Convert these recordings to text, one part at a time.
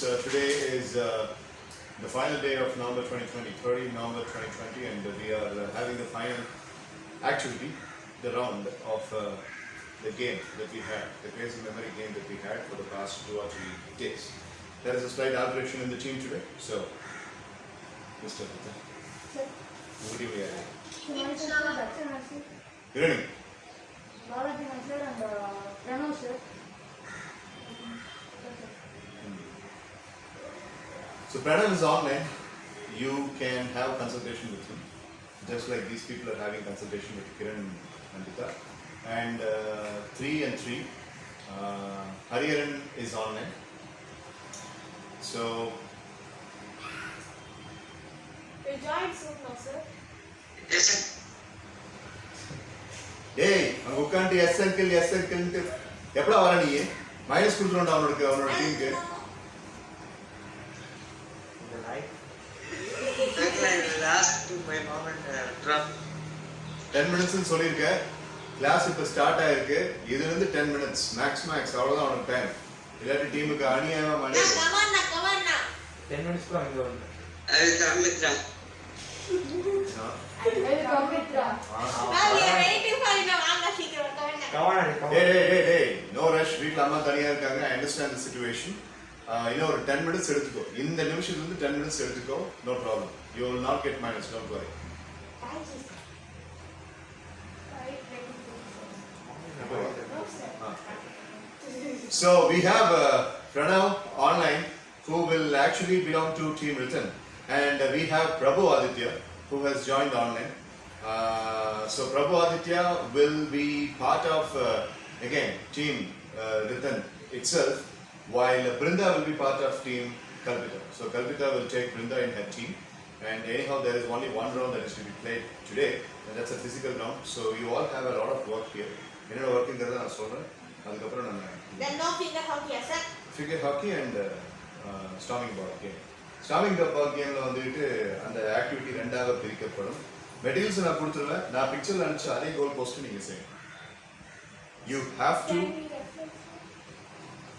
course, today is the final day of November 2020, 30 November 2020, and we are having the final activity, the round of the game that we had, the crazy memory game that we had for the past 2 or 3 days. There is a slight alteration in the team today, so Mr. Vita, would you be Good evening. Balaji sir and Pranav sir. So Pranav is online. You can have consultation with him, just like these people are having consultation with Kiran and Vita. And 3 and 3, Hariharan is online. So We joined soon now, sir. Yes, sir. டேய் அங்க உட்காந்து yes uncle எப்படா வர நீ minus கொடுத்துருவோம் அவனோட டீமுக்கு Last to my mom and drop. 10 minutes சொல்லியிருக்க கிளாஸ் இப்போ ஸ்டார்ட் ஆயிருக்கு இதுல இருந்து 10 minutes மேக்ஸ் அவ்வளவுதான் அவனுக்கு டைம் இல்லாட்டி டீமுக்கு அநியாயமா மணி 10 minutes கூட அங்க வந்து I will come with that. டேய் நோ ரஷ் வீட்ல அம்மா தனியா இருக்காங்க ஐ அண்டர்ஸ்டாண்ட் தி சிச்சுவேஷன் இன்னும் ஒரு 10 minutes எடுத்துக்கோ இந்த நிமிஷத்துல இருந்து 10 minutes எடுத்துக்கோ no problem you will not get minus don't worry So we have Pranav online who will actually belong to Team Ratan, and we have Prabhu Aditya who has joined online. So Prabhu Aditya will be part of again Team Ratan itself, while Brinda will be part of Team Kalpita. So Kalpita will take Brinda in her team, and anyhow there is only one round that is to be played today, and that's a physical round. So you all have a lot of work here. என்னோட ஒர்க்குங்கிறத நான் சொல்கிறேன் அதுக்கப்புறம் நான் figure hockey and storming ball game storming ball கேமில் வந்துட்டு அந்த activity ரெண்டாக பிரிக்கப்படும் மெட்டீரியல்ஸ் நான் கொடுத்துருவேன் நான் பிக்சரில் அனுப்பிச்சு அதே கோல் போஸ்ட்டு நீங்கள் செய்யணும் you have to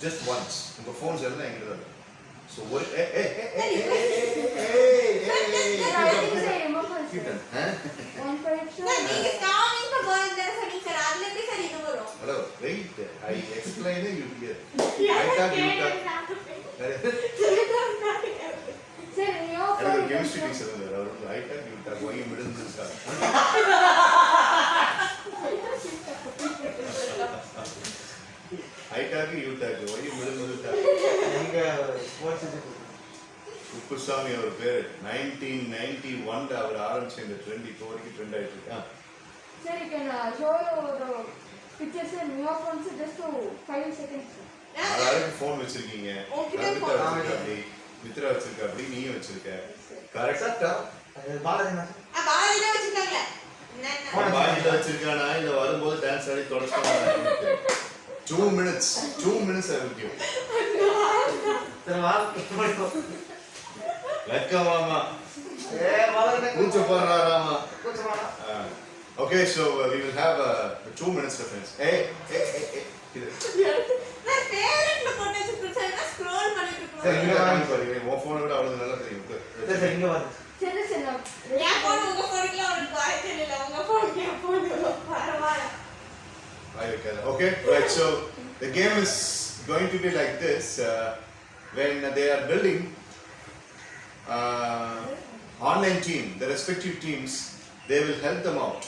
just once உங்கள் ஃபோன்ஸ் எல்லாம் எங்கிட்ட தான் ஸோ ஒரு Hello, wait. I explain it, you hear. I thought you talk. Sir, your Hello, chemistry teacher. I thought you talk. Why you middle this guy? I talk, you talk. Why you middle this guy? எங்க sports இது உப்புசாமி அவர் பேர் 1991 அவர் ஆரம்பிச்ச இந்த trend இப்போ வரைக்கும் trend ஆயிட்டு இருக்கு Sir, you can show the pictures in your phone, sir, just to 5 seconds. அதாவது ஃபோன் வச்சிருக்கீங்க கல்பிதா வச்சிருக்காப்படி மித்ரா வச்சிருக்காப்படி நீயும் வச்சிருக்க கரெக்டா அது பாலாஜி பாஜில வச்சிருக்கானா இல்ல வரும்போது dance Aadi தொடச்சிட்டாங்க 2 minutes I will give சரி வா லக்க மாமா பாலாஜி கூச்ச போறாராமா கொஞ்சம் okay so we will have 2 minutes difference hey சரி இங்க வாங்க பாருங்க உன் போன் விட அவ்வளவு நல்லா தெரியும் சரி இங்க வா Sir, listen up. Okay, right. So the game is going to be like this. When they are building online team, the respective teams, they will help them out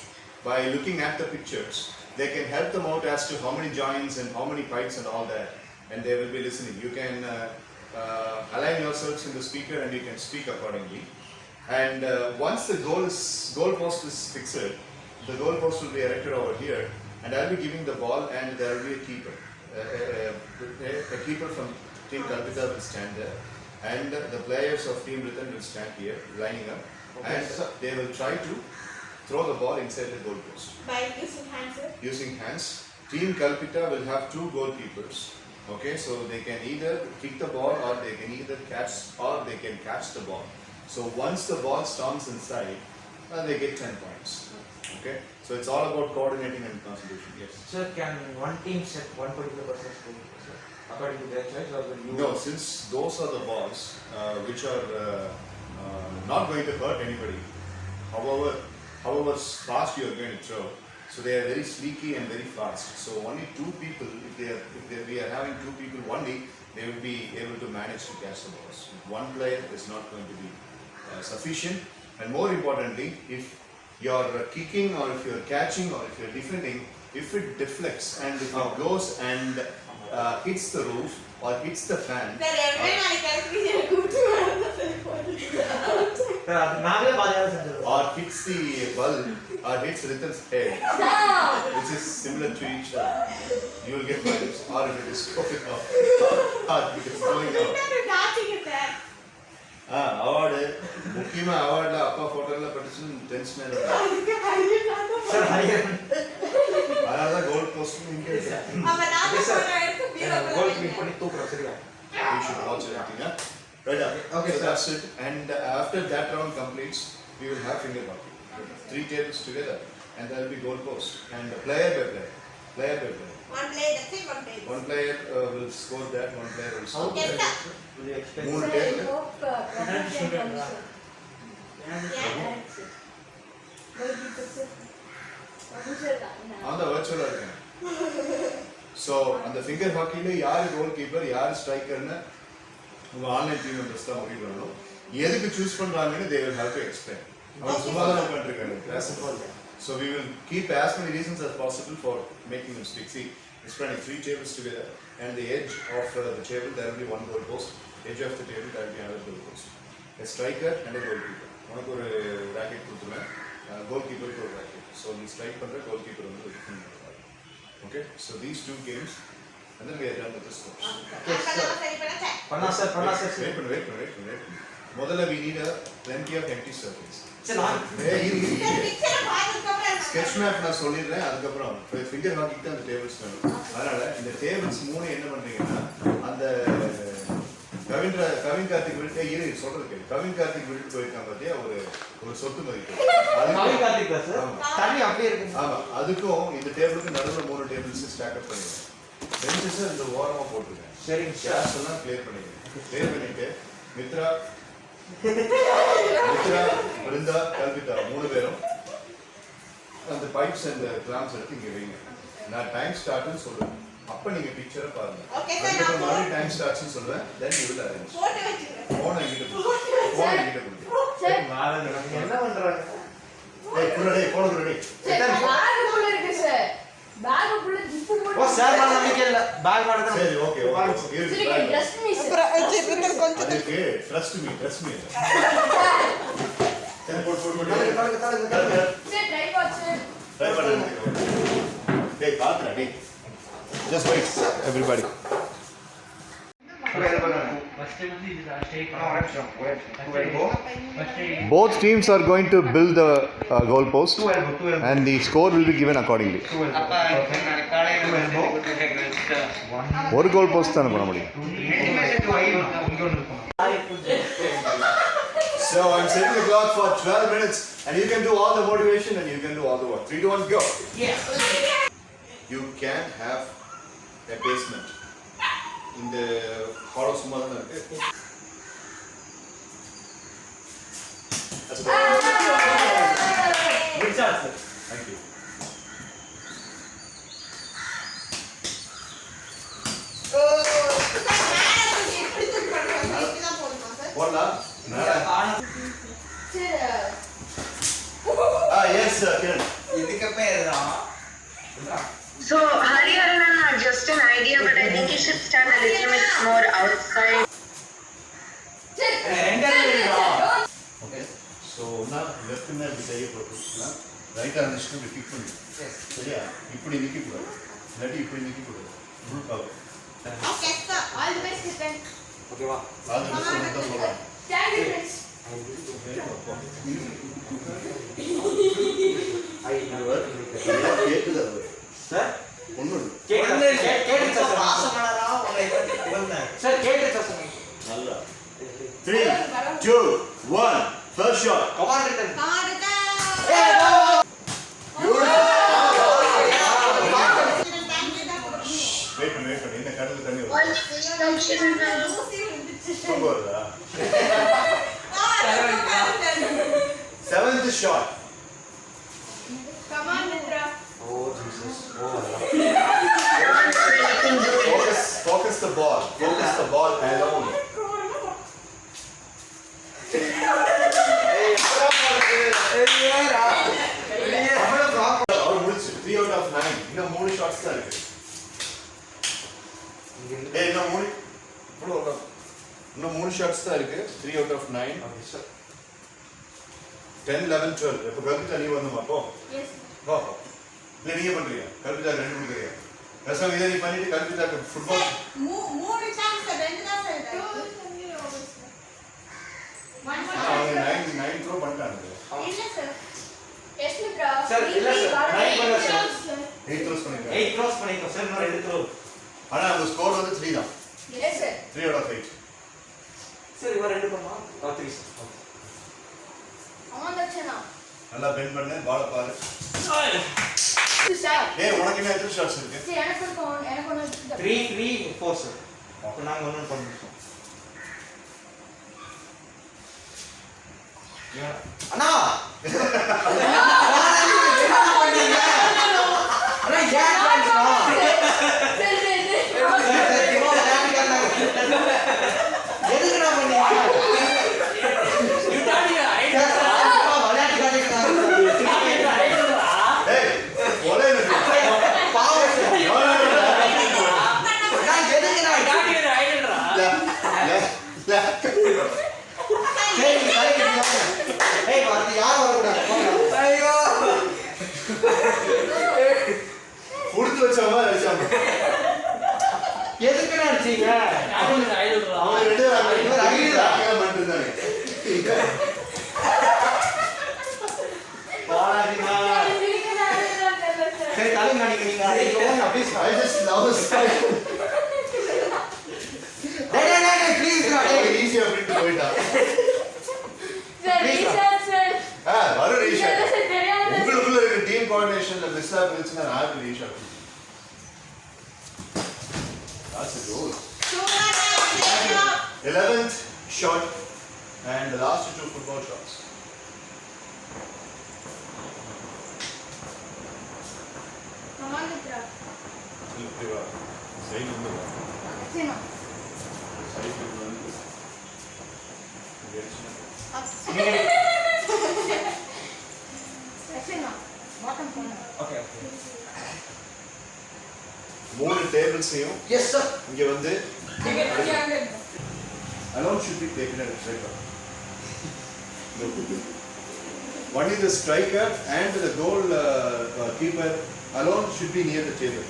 by looking at the pictures. They can help them out as to how many joins and how many pipes and all that, and they will be listening. You can align yourselves in the speaker and you can speak accordingly. And once the goal post is fixed, the goal post will be erected over here, and I'll be giving the ball, and there will be a keeper. A keeper from Team Kalpita will stand there, and the players of Team Ratan will stand here, lining up, and they will try to throw the ball inside the goal post. By using hands, sir? Using hands. Team Kalpita will have 2 goalkeepers. Okay, so they can either kick the ball or they can either catch the ball. So once the ball storms inside, they get 10 points. Okay, so it's all about coordinating and concentration. Yes. Sir, can one team set one particular person score? Sir? According to their choice or you? No, since those are the balls which are not going to hurt anybody, however fast you are going to throw, so they are very sleeky and very fast. So only two people, we are having two people only, they will be able to manage to catch the balls. One player is not going to be sufficient. And more importantly, if you are kicking or if you are catching or if you are defending, if it deflects and if it goes and hits the roof or hits the fan, Sir, அது நாங்களே பாதியாவது செஞ்சிருவோம். or hits the bulb or hits Ritan's head, which is similar to each other, you will get minus. Or if it is going out, or if it is going out. Award முக்கியமா அவார்ட்ல அப்பா போட்டோல பட்டுச்சுன்னு tension ஆயிடும். Sir, higher. அதனாலதான் gold post இங்க இருக்கு. Yes, sir. Goal keep பண்ணி தூக்குறோம், சரியா? You should watch it. Yeah? Right up. Okay, So sir. that's it. And after that round completes, we will have finger hockey. 3 tables together, and there will be goal post. And player by player. Player by player. One player will score that, one player will score How that. will you explain? Moon Sir, I table. hope Prabhu can come, sir. Goalkeeper, sir. Prabhu, sir, On the virtual again. So, on the finger hockey, யாரு goal keeper யாரு ஸ்ட்ரைக்கர்னு உங்க online team members தான் முடிவு பண்ணணும். எதுக்கு choose பண்றாங்கன்னு they will have to explain. அவங்க சும்மா தான் உட்கார்ந்திருக்காங்க. So we will keep as many reasons as possible for making them speak. See, we're spreading 3 tables together, and the edge of the table there will be one goal post. Edge of the table there will be another goal post. A striker and a goalkeeper. உனக்கு ஒரு rocket கொடுத்துருவேன், கோல்கீப்பருக்கு ஒரு rocket. So நீ strike பண்ணுற goalkeeper வந்து defend பண்ணுவாங்க. Okay, so these 2 games, and then we are done with the scores. பண்ணா sir, பண்ணா சார். Wait. முதல்ல we need a plenty of empty circles. சரி, நான் ஸ்கெட்ச் மேப் நான் சொல்லிடுறேன். அதுக்கப்புறம் ஃபிங்கர் ஹாக்கிக்கு தான் அந்த டேபிள்ஸ் வேணும். அதனால இந்த டேபிள்ஸ் 3 என்ன பண்றீங்கன்னா, அந்த கவின் கார்த்திக் விட்டு சொல்றது கேள்வி. கவின் கார்த்திக் விட்டு போயிருக்கான் பார்த்தியா, ஒரு சொத்து மதிப்பு. கவி கார்த்திக் சார். ஆமா. தண்ணி அப்படியே இருக்கு. ஆமா, அதுக்கும் இந்த டேபிளுக்கு நடுவில் 3 டேபிள்ஸ் ஸ்டாக் அப் பண்ணிடுறேன். பெஞ்சஸ் இந்த ஓரமா போட்டுருக்கேன். சரிங்க சார். கேஸ் எல்லாம் கிளியர் பண்ணிட்டு மித்ரா பிருந்தா கல்பிதா 3 பேரும் அந்த பைப்ஸ் அண்ட் கிளாம்ஸ் எடுத்து இங்க வைங்க. நான் டைம் ஸ்டார்ட்னு சொல்றேன், அப்ப நீங்க பிக்சரை பாருங்க. அதுக்கப்புறம் மறுபடியும் டைம் ஸ்டார்ட்னு சொல்றேன், then you will arrange. Phone என்கிட்ட கொடுங்க. sir. நீங்க என்ன பண்றாங்க? போன ரெடி. Sir, bag உள்ள இருக்கு, sir. Bag உள்ள ஜிப்பு ஓ போட்டு. சார், நான் நம்பிக்கை இல்ல. பேக் மாட்ட தான். சரி, okay. Sir, you can trust me, sir. அதுக்கு ட்ரஸ்ட் மீ. சரி, போடு. தலங்க. Sir, try watch, sir. Try பண்ணுங்க. டேய் பாத்துடா டேய். Just wait everybody. Both teams are going to build the goal post and the score will be given accordingly. ஒரு goal post தான் பண்ண முடியும். So I'm setting the clock for 12 minutes and you can do all the motivation and you can do all the work. 3, 2, 1, go. You can't have a basement in the hollow summa. That's good. Good shot, sir. Thank you. போடலாம். Sir, Yes, Kiran. இதுக்கு பேர் தான். So, Hariharana, just an idea, but I think you should stand a little bit more outside. sir, Okay. So now left மே இப்படி கையை போட்டுக்கலாம். Right hand வச்சுட்டு இப்படி kick பண்ணி. சரியா? இப்படி நிக்க கூடாது. இல்லாட்டி இப்படி நிக்க கூடாது. Full power. okay, sir. All the best, sir. ஓகேவா? அது மட்டும் சொல்றேன். Thank you, friends. கேக்குது அது. சார், ஒண்ணு கேட்டுச்சா சார்? பாசமானரா உங்களை இவங்க. சார், கேட்டுச்சா சார்? நல்லா. 3, 2, 1. First shot. Come on return. Wait. இந்த கடல்ல தண்ணி வருது. தூக்கம் வருதா? Seventh shot. Come on, Mitra. Oh Jesus. Oh. Focus the ball. Focus the ball alone. அவர் முடிச்சு 3 out of 9. இன்னும் 3 ஷாட்ஸ் தான் இருக்கு. இன்னும் 3 ஷாட்ஸ் தான் இருக்கு. 3 out of 9. 10, 11, 12. இப்போ கல்பிதா நீ வரணுமா அப்போ? Yes. வா. இல்லை நீங்க பண்றீங்க. கல்பிதா 2 கொடுக்குறீங்க. ரசம் இதை நீ பண்ணிட்டு கல்பிதாக்கு ஃபுட்பால். மூணு சான்ஸ் ரெண்டு தான் சார். அவங்க 9 த்ரோ பண்ணிட்டாங்க. இல்ல சார். Yes, Mitra. Sir, இல்ல sir. 9 பண்ணல sir. 8 த்ரோஸ் பண்ணிருக்காங்க. 8 cross பண்ணிருக்கோம் சார். இன்னும் 2 throw. ஆனா அந்த ஸ்கோர் வந்து 3 தான். Yes, sir. 3 out of 8. Sir இவன் 2 பண்ணா? 3 சார். Come on, Dakshana. நல்லா பெண்ட் பண்ணு பால் பாரு. Sir. உனக்கு என்ன எத்தனை ஷாட்ஸ் இருக்கு? See, எனக்கு ஒன்று 3, 3, 4 சார். அப்ப நாங்க ஒண்ணு பண்ணிட்டோம். அண்ணா கொடுத்து வச்சவங்க அடிச்சாங்க. எதுக்கு அடிச்சீங்க? அவங்க 2 ஐடியா பண்ணிருந்தாங்க. சரி தலை மாடிக்கு நீங்க அடிக்கணும் please. I just love this. டேய் ப்ளீஸ் ஈஸியா பிரிண்ட் போயிட்டா. வரும் ரீஷா. உங்களுக்குள்ள இருக்க டீம் கோஆர்டினேஷன்ல மிஸ் ஆகுதுன்னா நான் ரீஷா. That's a goal. 11th shot and the last 2 football shots. Come on, Mitra. Side வந்து Sino? side வந்து Sino? Bottom corner. Okay okay. 3 டேபிள்ஸையும் எஸ் சார். இங்க வந்து alone should be taken at a striker. Only the striker and the goal keeper alone should be near the table.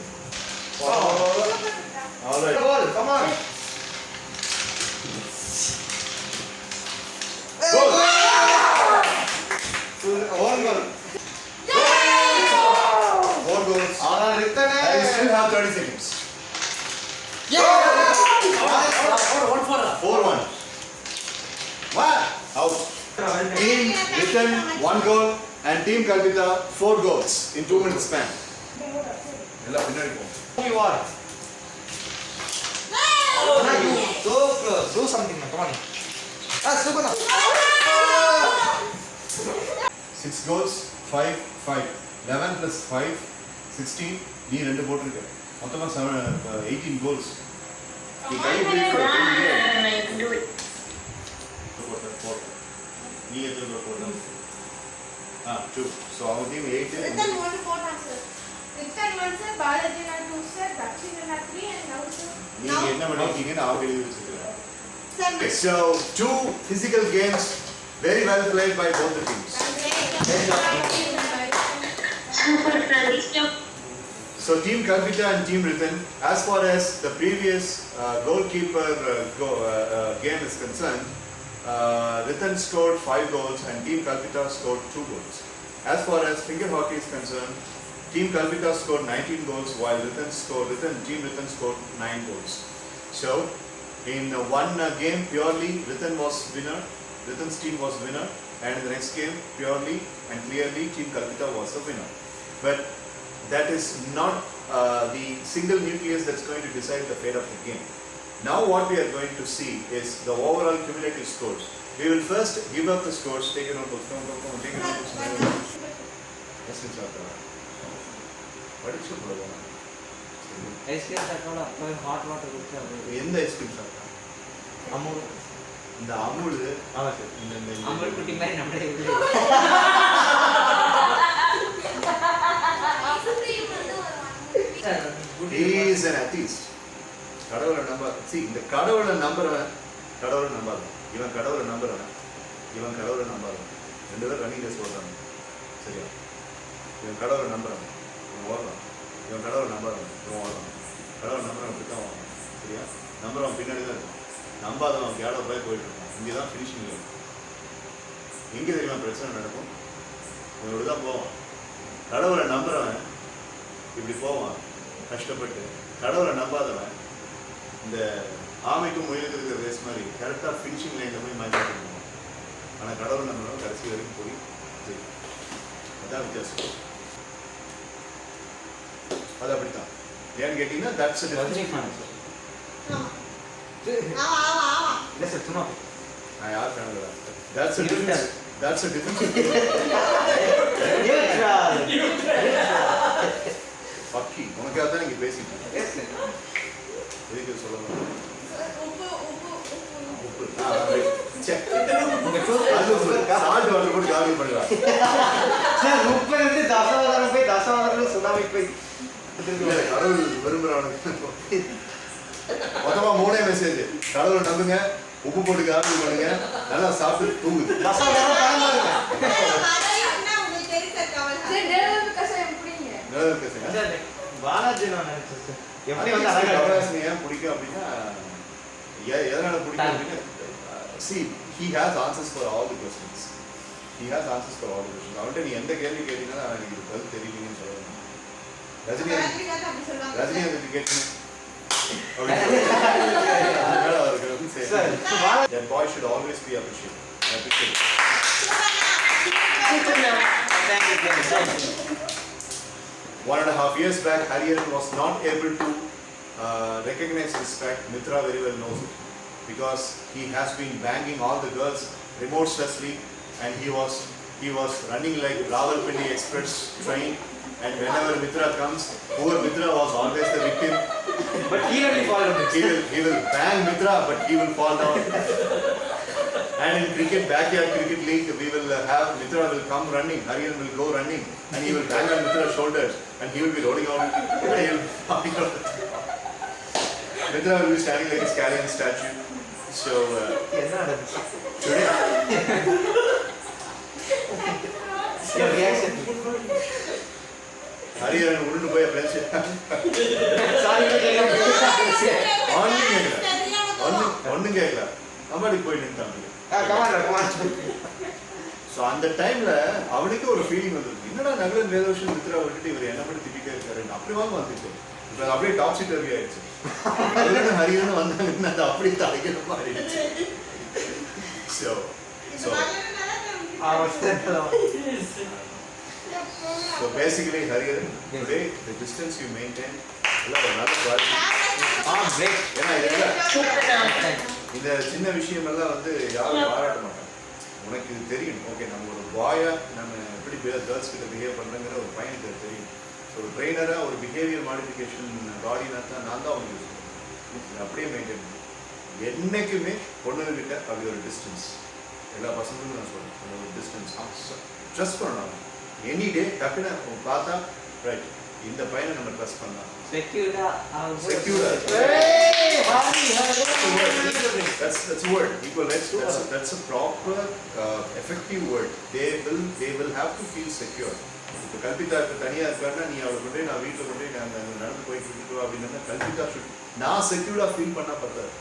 All right. Goal, come on. Goal. One goal. 4 goals. ஆனா ரிட்டனே I still have 30 seconds. 4-1. What? Out. Team Ritan 1 goal and Team Kalpita 4 goals in 2 minutes span. எல்லாம் பின்னாடி போ. you are. Now you so close. Do something, man. Come on. Super. 6 goals, 5, 5. 11 plus 5, 16. நீ 2 போட்டிருக்க. மொத்தமா 18 goals. நீ கை பிடிக்க I can do it. நீ எத்தனை போட்ட? 2. So our team 8. ரிட்டன் ஒன்று போட்டான் sir. Return one sir, Balaji நான் 2 சார், தக்ஷிணா நான் 3 and now சார். நீங்க என்ன பண்ணிருக்கீங்கன்னு அவங்க எழுதி வச்சிருக்காங்க. Sir So 2 physical games, very well played by both the teams. Super Pradishta. So Team Kalpita and Team Ritan, as far as the previous goalkeeper game is concerned, Ritan scored 5 goals and Team Kalpita scored 2 goals. As far as finger hockey is concerned, Team Kalpita scored 19 goals while Team Ritan scored 9 goals. So in one game purely Ritan was winner, Ritan's team was winner, and in the next game purely and clearly Team Kalpita was the winner. But that is not the single nucleus that's going to decide the fate of the game. Now what we are going to see is the overall cumulative scores. We will first give up the scores. Take a notebook. Take a notebook. Yes, it's okay. What is your problem? Ice cream சாப்பிட்டா போய் hot water குடிச்சா எந்த ice cream சாப்பிட்டா? அமுல் இந்த அமுல் ஆமா sir இந்த அமுல் குட்டி மாதிரி நம்மளே He is an atheist. கடவுளை நம்ப இந்த கடவுளை நம்புறவன் கடவுளை நம்பாது. இவன் கடவுளை நம்புறவன் இவன் கடவுளை நம்பாது. ரெண்டு பேரும் ரன்னிங் ரேஸ் ஓடுறாங்க. சரியா? இவன் கடவுளை நம்புறவன் இவன் ஓடுறான். இவன் கடவுளை நம்புறவன் இவன் ஓடுறான். கடவுளை நம்புறவன் இப்படி தான் ஓடுறான். சரியா? நம்புறவன் பின்னாடி தான் இருக்கும். நம்பாதவன் கேடோ போயிட்டு இருக்கான். இங்கே தான் ஃபினிஷிங் லைன். எங்கே தெரியுமா பிரச்சனை நடக்கும்? இவன் இப்படி தான் போவான். கடவுளை நம்புறவன் இப்படி போவான் கஷ்டப்பட்டு. கடவுளை நம்பாதவன் இந்த ஆமைக்கும் முயலுக்கு இருக்கிற ரேஸ் மாதிரி கரெக்டாக ஃபினிஷிங் லைனில் போய் மேட்ச் பண்ணுவான். ஆனால் கடவுளை நம்புறவன் கடைசி வரைக்கும் போய் ஜெயிக்கும். அதான் வித்தியாசம். அது அப்படித்தான். ஏன்னு கேட்டீங்கன்னா தட்ஸ் ரஜினிகாந்த் இல்ல சார் சும்மா நான் யார் கணக்கு that's a difference. That's a difference. பக்கி உனக்காக தான் இங்கே பேசிட்டு எதுக்கு சொல்லணும் உப்பு சால்ட் வாட்டர் போட்டு காலி பண்ணுறா சார் உப்பு இருந்து தசவாதரம் போய் தசவாதரம் சுனாமி போய் கடவுள் விரும்புகிறவனுக்கு மொத்தமாக 3 மெசேஜ். கடவுளை நம்புங்க, உப்பு போட்டு காலி பண்ணுங்க, நல்லா சாப்பிட்டு தூங்குது. தசவாதரம் பழமாருங்க பாலாஜி நான் நினைச்சேன் சார் எப்படி வந்து கமலஹாசன் ஏன் பிடிக்கும் அப்படின்னா எதனால பிடிக்கும் அப்படின்னா see he has answers for all the questions. He has answers for all the questions. அவன்கிட்ட நீ எந்த கேள்வி கேட்டீங்கன்னா எனக்கு இது பதில் தெரியலன்னு சொல்லணும். ரஜினிகாந்த் கேட்கணும் that boy should always be appreciated. I appreciate it. 1.5 years back, Hariharan was not able to recognize this fact. Mitra very well knows it because he has been banging all the girls remorselessly, and he was running like Rawalpindi Express train. And whenever Mitra comes, poor Mitra was always the victim. but he will fall down. He will bang Mitra, but he will fall down. And in cricket, backyard cricket league, we will have Mitra will come running, Hariharan will go running, and he will bang on Mitra's shoulders, and he will be rolling out, and he will be falling out. Mitra will be standing like a scallion statue. So today, your reaction Hariharan உருண்டு போய் friends sorry ஒன்றும் கேட்கல கபாடி போய் நின்றுட்டாங்க. come on so அந்த டைமில் அவனுக்கு ஒரு feeling வந்துருக்கு, என்னடா நகரன் வேதவர்ஷன் மித்ரா விட்டுட்டு இவர் என்ன பண்ணி திட்டிகிட்டே இருக்காருன்னு. அப்படி வாங்க வந்துச்சு. இப்போ அப்படியே டாப் சீட் ரவி ஆயிடுச்சு. அதுலேருந்து ஹரியானு வந்தாங்கன்னா அது அப்படியே தலைக்கிற மாறிடுச்சு. So basically Hariharan, today the distance you maintain another quality. great ஏன்னா இந்த சின்ன விஷயம் எல்லாம் வந்து யாரும் பாராட்ட மாட்டாங்க. உனக்கு இது தெரியும், ஓகே நம்ம ஒரு பாயா நம்ம எப்படி கேர்ள்ஸ் கிட்ட பிஹேவ் பண்ணுறங்கிற ஒரு பையனுக்கு தெரியும். ஒரு ட்ரெயினராக ஒரு பிஹேவியர் மாடிஃபிகேஷன் பாடினா தான் நான் தான் அவங்க அப்படியே மெயின்டைன் பண்ணுவேன். என்றைக்குமே பொண்ணுகிட்ட அப்படி ஒரு டிஸ்டன்ஸ், எல்லா பசங்களுக்கும் நான் சொல்கிறேன், ஒரு டிஸ்டன்ஸ் ட்ரஸ்ட் பண்ணணும். எனி டே டக்குன்னு பார்த்தா ரைட் இந்த பையனை நம்ம ட்ரஸ்ட் பண்ணலாம். செக்யூர்டா That's a word. Equal rights. That's a proper, effective word. They will have to feel secure. இப்போ கல்பிதா இப்போ தனியாக இருக்காருன்னா நீ அவளை கொண்டு நான் வீட்டில் கொண்டு நாங்கள் நடந்து போய் கொடுத்துருவோம் அப்படின்னா கல்பிதா நான் செக்யூர்டாக ஃபீல் பண்ணால் பார்த்தாரு.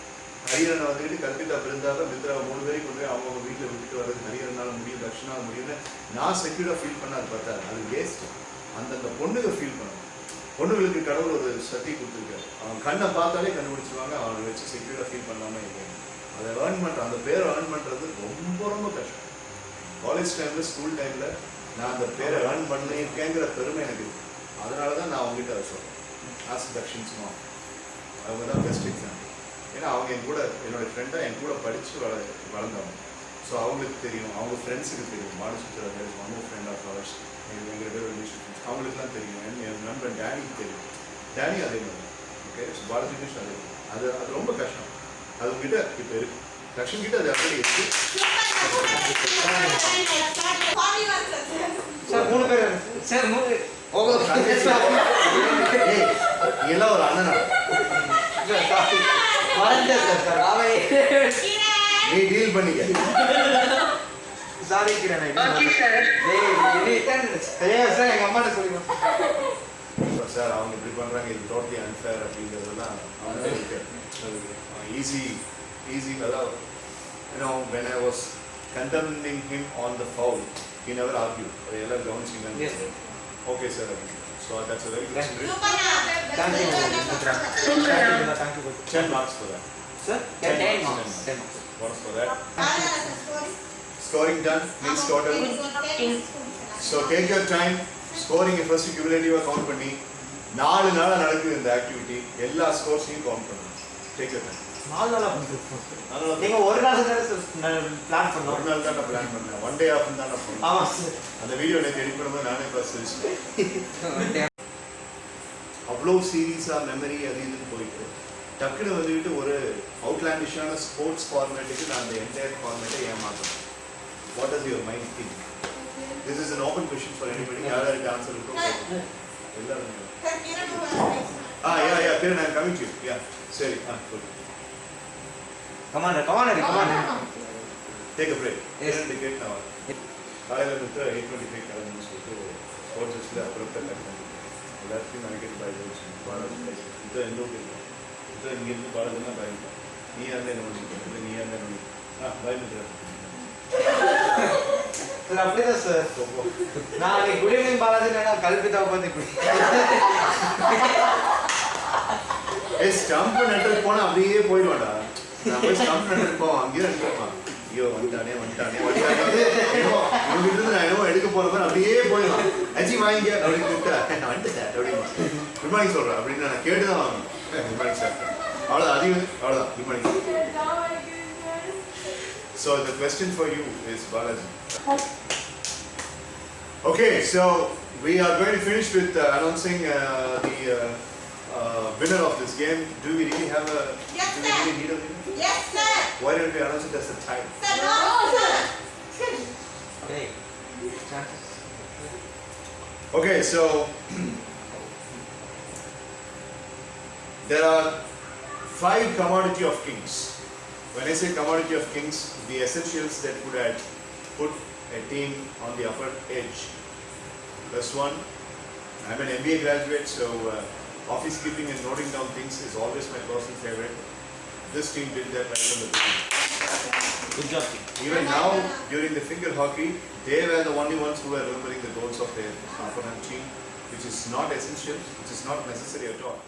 ஹரியானா வந்துட்டு கல்பிதா பிறந்தாலும் மித்ரா 3 பேரையும் கொண்டு போய் அவங்க வீட்டில் விட்டுட்டு வர்றது ஹரியானால முடியும், தர்ஷனால முடியும்னு நான் செக்யூர்டாக ஃபீல் பண்ணாது பார்த்தாரு. அது வேஸ்ட். அந்தந்த பொண்ணுங்க ஃபீல் பண்ணணும். பொண்ணுங்களுக்கு கடவுள் ஒரு சக்தி கொடுத்துருக்காரு. அவன் கண்ணை பார்த்தாலே கண்டுபிடிச்சிருவாங்க, அவனை வச்சு செக்யூர்டாக ஃபீல் பண்ணாமல் இருக்காங்க. அதை ஏர்ன் பண்ணுற அந்த பேரை ஏர்ன் பண்ணுறது ரொம்ப ரொம்ப கஷ்டம். காலேஜ் டைமில் ஸ்கூல் டைமில் நான் அந்த பேரை ஏர்ன் பண்ணியிருக்கேங்கிற பெருமை எனக்கு இருக்குது. அதனால தான் நான் அவங்ககிட்ட அதை சொல்கிறேன். ஆஸ் தக்ஷின்ஸ்மா அவங்க தான் பெஸ்ட் எக்ஸாம்பிள். ஏன்னா அவங்க என் கூட என்னோட ஃப்ரெண்டாக என் கூட படித்து வளர்ந்தவங்க. ஸோ அவங்களுக்கு தெரியும், அவங்க ஃப்ரெண்ட்ஸுக்கு தெரியும். மாடசுத்திர அவங்க ஃப்ரெண்ட் ஆஃப் அவர்ஸ், எங்கள் பேர் ரிலேஷன் ஃப்ரெண்ட்ஸ், அவங்களுக்குலாம் தெரியும். என் நண்பன் டேனிக்கு தெரியும். டேனி அதே மாதிரி. ஓகே, ஸோ பாலாஜி கிருஷ்ணன் அதே மாதிரி. அது ரொம்ப கஷ்டம். அது உங்ககிட்ட இப்போ இருக்கு, தக்ஷன் கிட்ட அது அப்படி இருக்கு. சார் 3 பேர் சார் 3 எல்லாம் ஒரு அண்ணனா சார் அவன் நீ டீல் பண்ணிக்க. Sorry Kiran Okay, sir. Sir எங்க அம்மாட்ட சொல்லுங்க சார் அவங்க இப்படி பண்ணுறாங்க, இது டோட்டலி அன்ஃபேர் அப்படிங்கிறதெல்லாம் அவங்க ஈஸி அதாவது when I was condemning him on the foul, he never argued. அதெல்லாம் கவனிச்சிங்க. Yes, sir. Okay, sir. So that's a very good spirit. Thank you. Thank you. 10 marks for that. Sir, 10 marks. 10 marks. What's for that? Scoring done, next total. So take your time. Scoring first cumulative count பண்ணி 4 நாளா நடக்குது இந்த activity. எல்லா ஸ்கோர்ஸையும் count பண்ணுங்க. Take your time. 4 நாளா பண்ணிருக்கோம். நீங்க ஒரு நாள் பிளான் பண்ணோம். ஒரு நாள் தான் பிளான் பண்ணேன். ஒன் டே ஆஃப் தான் நான் பண்ணேன். ஆமா சார். அந்த வீடியோ நேத்து எடிட் பண்ணும்போது நானே ப்ளஸ் அவ்வளோ சீரியஸாக மெமரி அது இதுன்னு போயிட்டு டக்குன்னு வந்துக்கிட்டு ஒரு அவுட்லாண்டிஷான ஸ்போர்ட்ஸ் ஃபார்மேட்டுக்கு நான் அந்த என்டையர் ஃபார்மேட்டை ஏமாற்றேன். What is your mind think? This is an open question for anybody. யாருக்கு ஆன்சர் இருக்கோ எல்லாரும். யா Kiran, I'm coming to you. யா சரி, good. Come on. Take a break. Yes. Ticket now. காலையில் இருந்து 8:25 கிளம்புன்னு சொல்லிட்டு ஸ்போர்ட்ஸ் ஹவுஸில் அப்புறம் கட்டணும். எல்லாத்தையும் நினைக்கிட்டு பாய்ச்சு பாலாஜி இதை எந்த ஊருக்கு இருக்கும், இதை இங்கேருந்து பாலாஜினா பயன்படும். நீ இருந்தால் என்ன பண்ணிருக்கேன், இல்லை நீ இருந்தால் என்ன பயந்துட்டு சார் அப்படிதான் சார். நான் குட் ஈவினிங் பாலாஜி கல்பிதா உட்காந்து ஸ்டம்ப் நட்டுக்கு போனால் அப்படியே போயிடுவாடா. நான் போய் ஸ்டம்ப் நட்டுக்கு போவோம், அங்கேயே நினைப்பான். ஐயோ வந்துட்டானே இவங்கிட்ட நான் என்னவோ எடுக்க போற மாதிரி அப்படியே போயிடுவான். அச்சி வாங்கிக்க அப்படின்னு கூப்பிட்டேன், வந்துட்டேன் அப்படின்னு குட் மார்னிங் சொல்கிறேன் அப்படின்னு நான் கேட்டு தான் வாங்கணும். குட் மார்னிங் சார், அவ்வளோதான், அவ்வளோதான் good morning. So the question for you is Balaji. Okay, so we are going to finish with announcing the winner of this game. Do we really have a? Yes, do we really need a winner? Yes, sir. Why don't we announce it as a tie? Sir, no, sir. Okay, so there are 5 commodity of kings. When I say commodity of kings, the essentials that would have put a team on the upper edge. First one, I'm an MBA graduate, so office keeping and noting down things is always my personal favorite. This team did that right from the beginning. Good job. Even now, during the finger hockey, they were the only ones who were remembering the goals of their opponent team, which is not essential, which is not necessary at all.